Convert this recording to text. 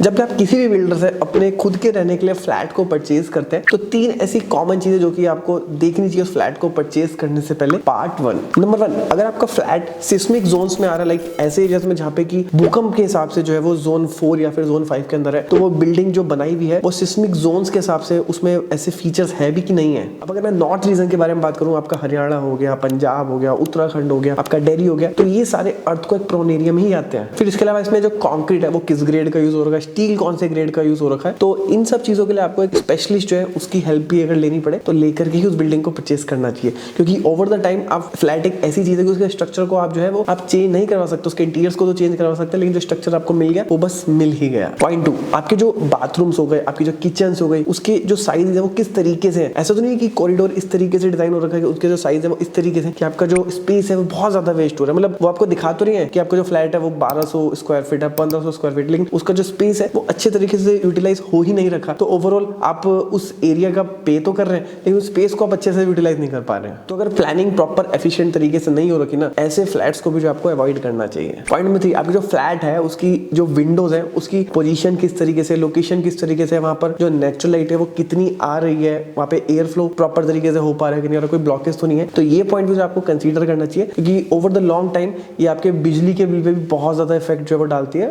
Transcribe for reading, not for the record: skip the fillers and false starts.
जब भी आप किसी भी बिल्डर से अपने खुद के रहने के लिए फ्लैट को परचेज करते हैं तो तीन ऐसी कॉमन चीजें जो कि आपको देखनी चाहिए उस फ्लैट को परचेज करने से पहले। पार्ट वन, नंबर वन, अगर आपका फ्लैट सिस्मिक जोन्स में आ रहा है, लाइक ऐसे एरियाज में जहाँ पे कि भूकंप के हिसाब से जो है वो जोन 4 या फिर जोन 5 के अंदर है, तो वो बिल्डिंग जो बनाई हुई है वो सिस्मिक जोन्स के हिसाब से उसमें ऐसे फीचर्स है भी कि नहीं है। अब अगर मैं नॉर्थ रीजन के बारे में बात करूँ, आपका हरियाणा हो गया, पंजाब हो गया, उत्तराखंड हो गया, आपका दिल्ली हो गया, तो ये सारे अर्थक्वेक प्रोन एरिया में ही आते हैं। फिर इसके अलावा इसमें जो कंक्रीट है वो किस ग्रेड का यूज हो रहा है, स्टील कौन से ग्रेड का यूज हो रखा है, तो इन सब चीजों के लिए आपको एक स्पेशलिस्ट जो है उसकी हेल्प भी अगर लेनी पड़े तो लेकर के ही उस बिल्डिंग को परचेस करना चाहिए। क्योंकि ओवर द टाइम आप फ्लैट एक ऐसी चीज है कि उसके स्ट्रक्चर को आप जो है वो आप चेंज नहीं करवा सकते, उसके इंटीरियर्स को तो चेंज करवा सकते हैं लेकिन जो स्ट्रक्चर आपको मिल गया वो बस मिल ही गया। पॉइंट टू, आपके जो बाथरूम्स हो गए, आपकी जो किचन हो गई, उसके जो साइज है वो किस तरीके से है। ऐसा तो नहीं है कि कॉरिडोर इस तरीके से डिजाइन हो रखा है कि उसके जो साइज है वो इस तरीके से कि आपका जो स्पेस है वो बहुत ज्यादा वेस्ट हो रहा है। मतलब वो आपको दिखा तो नहीं है कि आपका जो फ्लैट है वो 1200 स्क्वायर फीट है, 1500 स्क्वायर फीट, लेकिन उसका जो स्पेस है वो अच्छे तरीके से यूटिलाइज हो ही नहीं रखा। तो ओवरऑल आप उस एरिया का पे तो कर रहे हैं लेकिन उस स्पेस को आप अच्छे से यूटिलाइज नहीं कर पा रहे हैं। तो अगर प्लानिंग प्रॉपर एफिशिएंट तरीके से नहीं हो रखी ना, ऐसे फ्लैट्स को भी जो आपको अवॉइड करना चाहिए। पॉइंट नंबर 3, आपकी जो फ्लैट है उसकी जो विंडोज है उसकी पोजीशन किस तरीके से, लोकेशन किस तरीके से, वहां पर जो नेचुरल लाइट है वो कितनी आ रही है, वहां पे एयर फ्लो प्रॉपर तरीके से हो पा रहा है कि नहीं, और कोई ब्लॉकेज तो नहीं है। तो ये पॉइंट भी जो आपको कंसीडर करना चाहिए क्योंकि ओवर द लॉन्ग टाइम ये आपके बिजली के बिल पे भी बहुत ज्यादा इफेक्ट जो है वो डालती है।